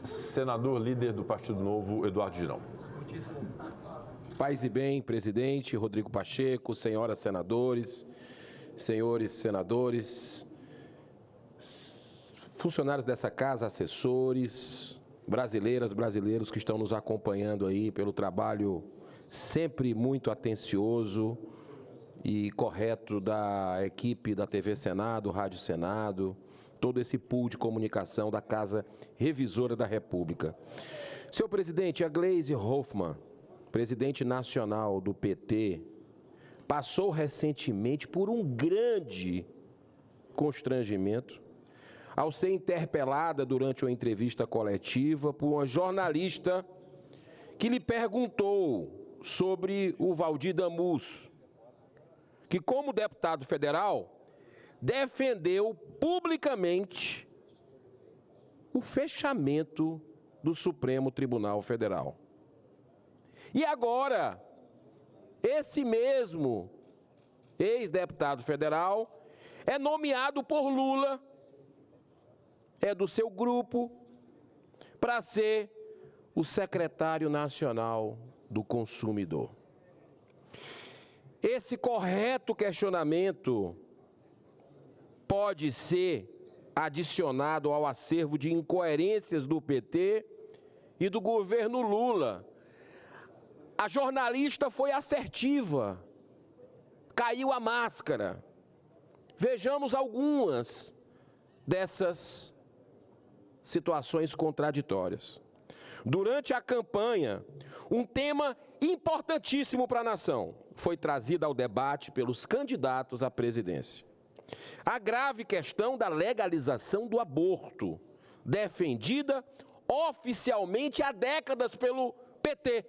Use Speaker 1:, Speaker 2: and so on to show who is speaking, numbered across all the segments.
Speaker 1: Senador líder do Partido Novo, Eduardo Girão.
Speaker 2: Paz e bem, presidente Rodrigo Pacheco, senhoras senadores, senhores senadores, funcionários dessa casa, assessores, brasileiras, brasileiros que estão nos acompanhando aí pelo trabalho sempre muito atencioso e correto da equipe da TV Senado, Rádio Senado, todo esse pool de comunicação da Casa Revisora da República. Senhor presidente, a Gleisi Hoffmann, presidente nacional do PT, passou recentemente por um grande constrangimento ao ser interpelada durante uma entrevista coletiva por uma jornalista que lhe perguntou sobre o Valdir Damus, que, como deputado federal, defendeu publicamente o fechamento do Supremo Tribunal Federal. E agora, esse mesmo ex-deputado federal é nomeado por Lula, é do seu grupo, para ser o secretário nacional do consumidor. Esse correto questionamento pode ser adicionado ao acervo de incoerências do PT e do governo Lula. A jornalista foi assertiva, caiu a máscara. Vejamos algumas dessas situações contraditórias. Durante a campanha, um tema importantíssimo para a nação foi trazido ao debate pelos candidatos à presidência. A grave questão da legalização do aborto, defendida oficialmente há décadas pelo PT.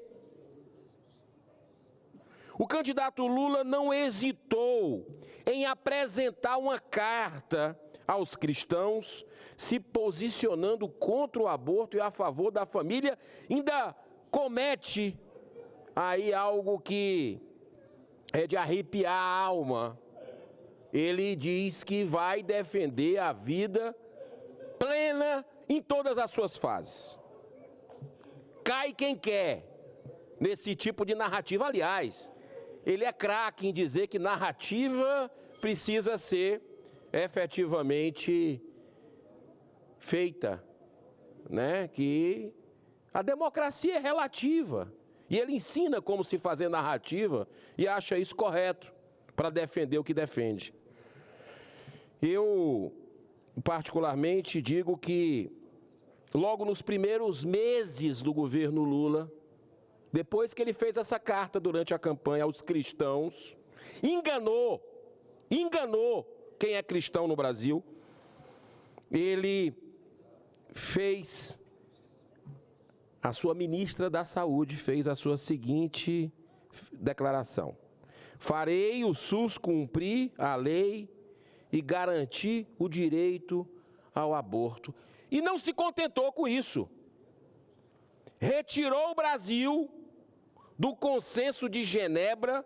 Speaker 2: O candidato Lula não hesitou em apresentar uma carta aos cristãos, se posicionando contra o aborto e a favor da família, ainda comete aí algo que é de arrepiar a alma. Ele diz que vai defender a vida plena em todas as suas fases. Cai quem quer nesse tipo de narrativa. Aliás, ele é craque em dizer que narrativa precisa ser efetivamente feita, né? Que a democracia é relativa. E ele ensina como se fazer narrativa e acha isso correto para defender o que defende. Eu, particularmente, digo que logo nos primeiros meses do governo Lula, depois que ele fez essa carta durante a campanha aos cristãos, enganou quem é cristão no Brasil. Ele fez, a sua ministra da Saúde fez a sua seguinte declaração: farei o SUS cumprir a lei e garantir o direito ao aborto. E não se contentou com isso. Retirou o Brasil do consenso de Genebra,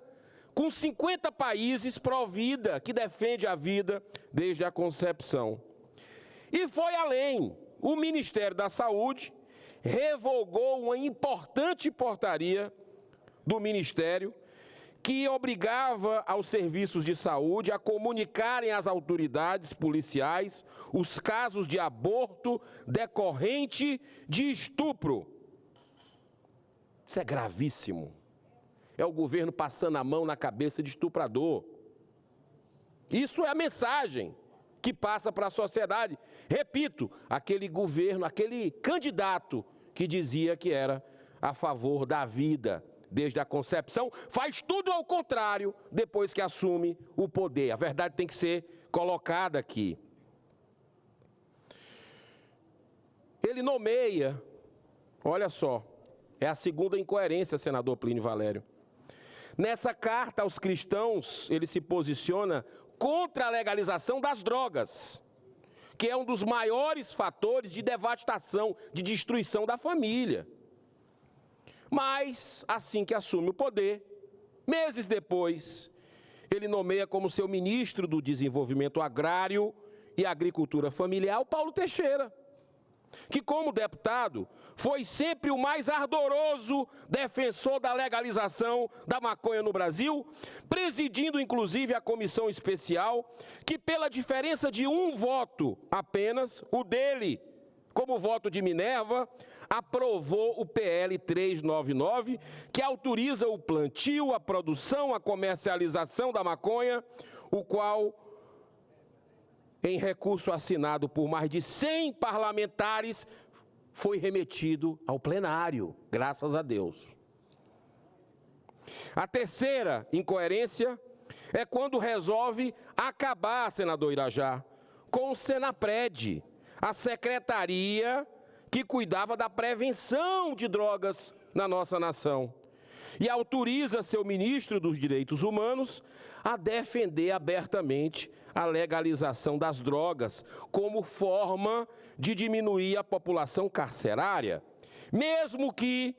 Speaker 2: com 50 países pró-vida, que defende a vida desde a concepção. E foi além. O Ministério da Saúde revogou uma importante portaria do Ministério que obrigava aos serviços de saúde a comunicarem às autoridades policiais os casos de aborto decorrente de estupro. Isso é gravíssimo. É o governo passando a mão na cabeça de estuprador. Isso é a mensagem que passa para a sociedade. Repito, aquele governo, aquele candidato que dizia que era a favor da vida desde a concepção, faz tudo ao contrário depois que assume o poder. A verdade tem que ser colocada aqui. Ele nomeia, olha só, é a segunda incoerência, senador Plínio Valério. Nessa carta aos cristãos, ele se posiciona contra a legalização das drogas, que é um dos maiores fatores de devastação, de destruição da família. Mas, assim que assume o poder, meses depois, ele nomeia como seu ministro do Desenvolvimento Agrário e Agricultura Familiar o Paulo Teixeira. que, como deputado, foi sempre o mais ardoroso defensor da legalização da maconha no Brasil, presidindo inclusive a comissão especial, que pela diferença de um voto apenas, o dele, como voto de Minerva, aprovou o PL 399, que autoriza o plantio, a produção, a comercialização da maconha, o qual, em recurso assinado por mais de 100 parlamentares, foi remetido ao plenário, graças a Deus. A terceira incoerência é quando resolve acabar, senador Irajá, com o Senapred, a secretaria que cuidava da prevenção de drogas na nossa nação, e autoriza seu ministro dos Direitos Humanos a defender abertamente a legalização das drogas como forma de diminuir a população carcerária, mesmo que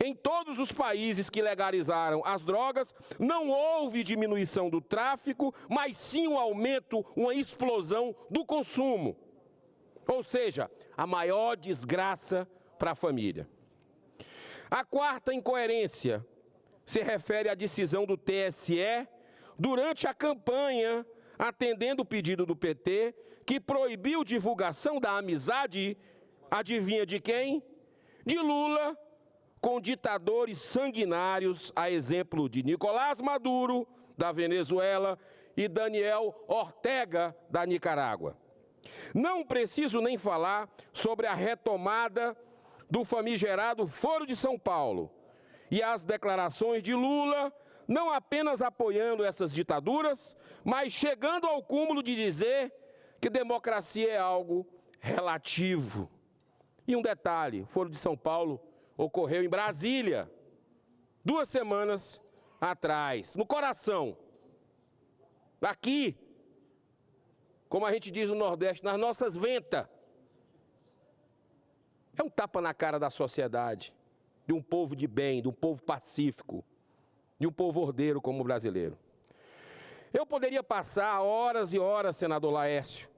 Speaker 2: em todos os países que legalizaram as drogas não houve diminuição do tráfico, mas sim um aumento, uma explosão do consumo. Ou seja, a maior desgraça para a família. A quarta incoerência se refere à decisão do TSE durante a campanha, atendendo o pedido do PT, que proibiu divulgação da amizade, adivinha de quem? De Lula, com ditadores sanguinários, a exemplo de Nicolás Maduro, da Venezuela, e Daniel Ortega, da Nicarágua. Não preciso nem falar sobre a retomada do famigerado Foro de São Paulo e as declarações de Lula, não apenas apoiando essas ditaduras, mas chegando ao cúmulo de dizer que democracia é algo relativo. E um detalhe, o Foro de São Paulo ocorreu em Brasília, 2 semanas atrás, no coração, aqui, como a gente diz no Nordeste, nas nossas ventas. É um tapa na cara da sociedade, de um povo de bem, de um povo pacífico, de um povo ordeiro como o brasileiro. Eu poderia passar horas e horas, senador Laércio,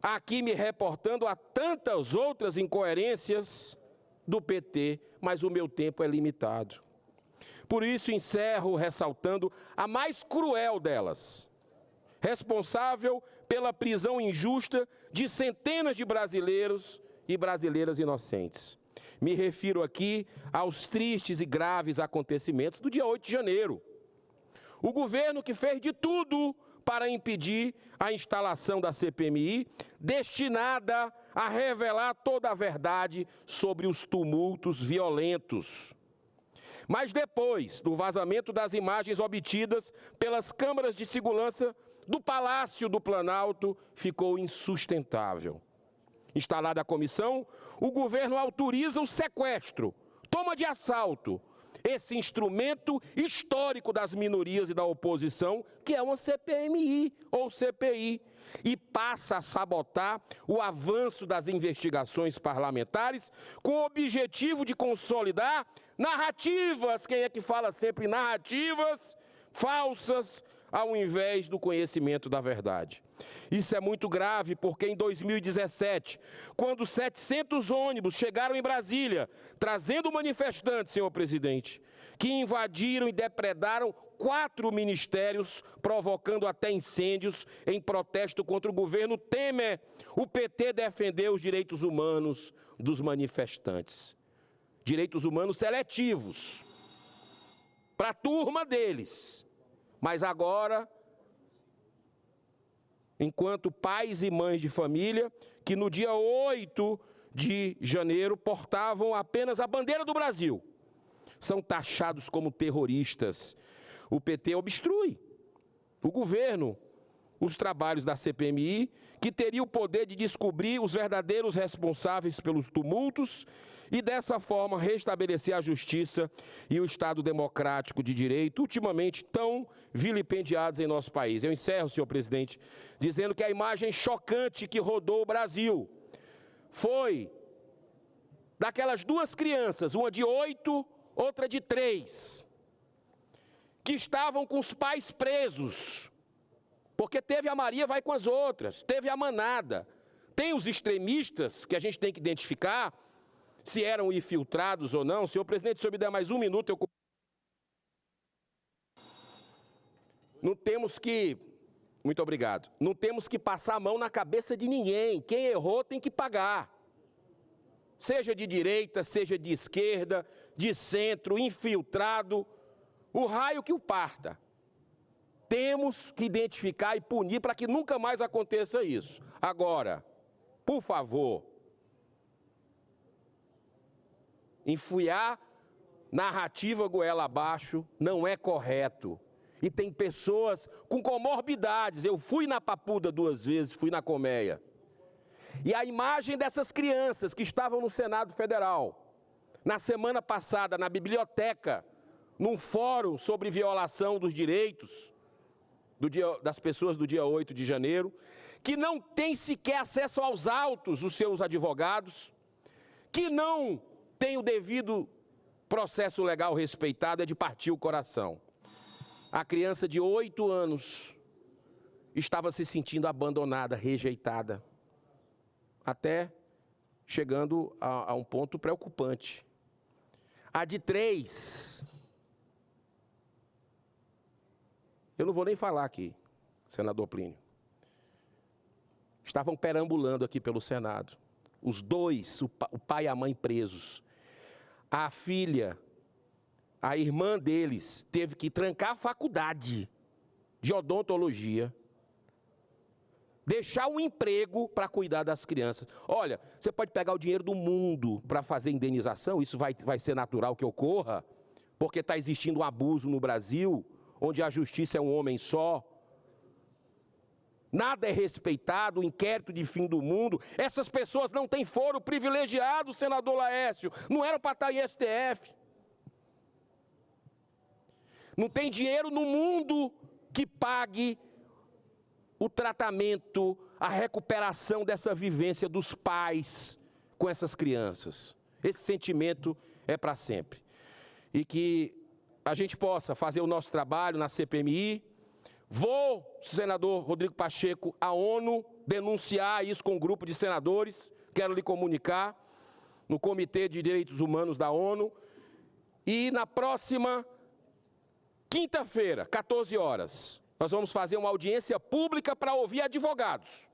Speaker 2: aqui me reportando a tantas outras incoerências do PT, mas o meu tempo é limitado. Por isso encerro ressaltando a mais cruel delas, responsável pela prisão injusta de centenas de brasileiros e brasileiras inocentes. Me refiro aqui aos tristes e graves acontecimentos do dia 8 de janeiro. O governo que fez de tudo para impedir a instalação da CPMI, destinada a revelar toda a verdade sobre os tumultos violentos. Mas depois do vazamento das imagens obtidas pelas câmaras de segurança do Palácio do Planalto, ficou insustentável. Instalada a comissão, o governo autoriza o sequestro, toma de assalto, esse instrumento histórico das minorias e da oposição, que é uma CPMI ou CPI, e passa a sabotar o avanço das investigações parlamentares com o objetivo de consolidar narrativas, quem é que fala sempre narrativas falsas, ao invés do conhecimento da verdade. Isso é muito grave porque em 2017, quando 700 ônibus chegaram em Brasília, trazendo manifestantes, senhor presidente, que invadiram e depredaram 4 ministérios, provocando até incêndios em protesto contra o governo Temer, o PT defendeu os direitos humanos dos manifestantes. Direitos humanos seletivos, para a turma deles. Mas agora, enquanto pais e mães de família, que no dia 8 de janeiro portavam apenas a bandeira do Brasil, são taxados como terroristas. O PT obstrui, o governo, os trabalhos da CPMI, que teria o poder de descobrir os verdadeiros responsáveis pelos tumultos e, dessa forma, restabelecer a justiça e o Estado democrático de direito, ultimamente tão vilipendiados em nosso país. Eu encerro, senhor presidente, dizendo que a imagem chocante que rodou o Brasil foi daquelas 2 crianças, uma de 8, outra de 3, que estavam com os pais presos, porque teve a Maria vai com as outras, teve a manada, Tem os extremistas que a gente tem que identificar se eram infiltrados ou não. Senhor presidente, se eu me der mais um minuto, eu... Não temos que... Muito obrigado. Não temos que passar a mão na cabeça de ninguém. Quem errou tem que pagar. Seja de direita, seja de esquerda, de centro, infiltrado, o raio que o parta. Temos que identificar e punir para que nunca mais aconteça isso. Agora, por favor, enfiar narrativa goela abaixo não é correto. E tem pessoas com comorbidades. Eu fui na Papuda 2 vezes, fui na Colmeia. E a imagem dessas crianças que estavam no Senado Federal, na semana passada, na biblioteca, num fórum sobre violação dos direitos das pessoas do dia 8 de janeiro, que não tem sequer acesso aos autos dos seus advogados, que não tem o devido processo legal respeitado, é de partir o coração. A criança de 8 anos estava se sentindo abandonada, rejeitada, até chegando a um ponto preocupante. A de 3, eu não vou nem falar aqui, senador Plínio, estavam perambulando aqui pelo Senado. Os dois, o pai e a mãe presos. A filha, a irmã deles, teve que trancar a faculdade de odontologia, deixar um emprego para cuidar das crianças. Olha, você pode pegar o dinheiro do mundo para fazer indenização, isso vai ser natural que ocorra, porque está existindo um abuso no Brasil, onde a justiça é um homem só. Nada é respeitado, o inquérito de fim do mundo. Essas pessoas não têm foro privilegiado, senador Laércio, não eram para estar em STF. Não tem dinheiro no mundo que pague o tratamento, a recuperação dessa vivência dos pais com essas crianças. Esse sentimento é para sempre. E que a gente possa fazer o nosso trabalho na CPMI. Vou, senador Rodrigo Pacheco, à ONU, denunciar isso com um grupo de senadores, quero lhe comunicar, no Comitê de Direitos Humanos da ONU. E na próxima quinta-feira, 14 horas, nós vamos fazer uma audiência pública para ouvir advogados,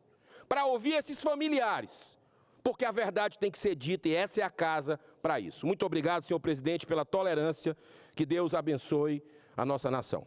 Speaker 2: para ouvir esses familiares, porque a verdade tem que ser dita e essa é a casa para isso. Muito obrigado, senhor presidente, pela tolerância. Que Deus abençoe a nossa nação.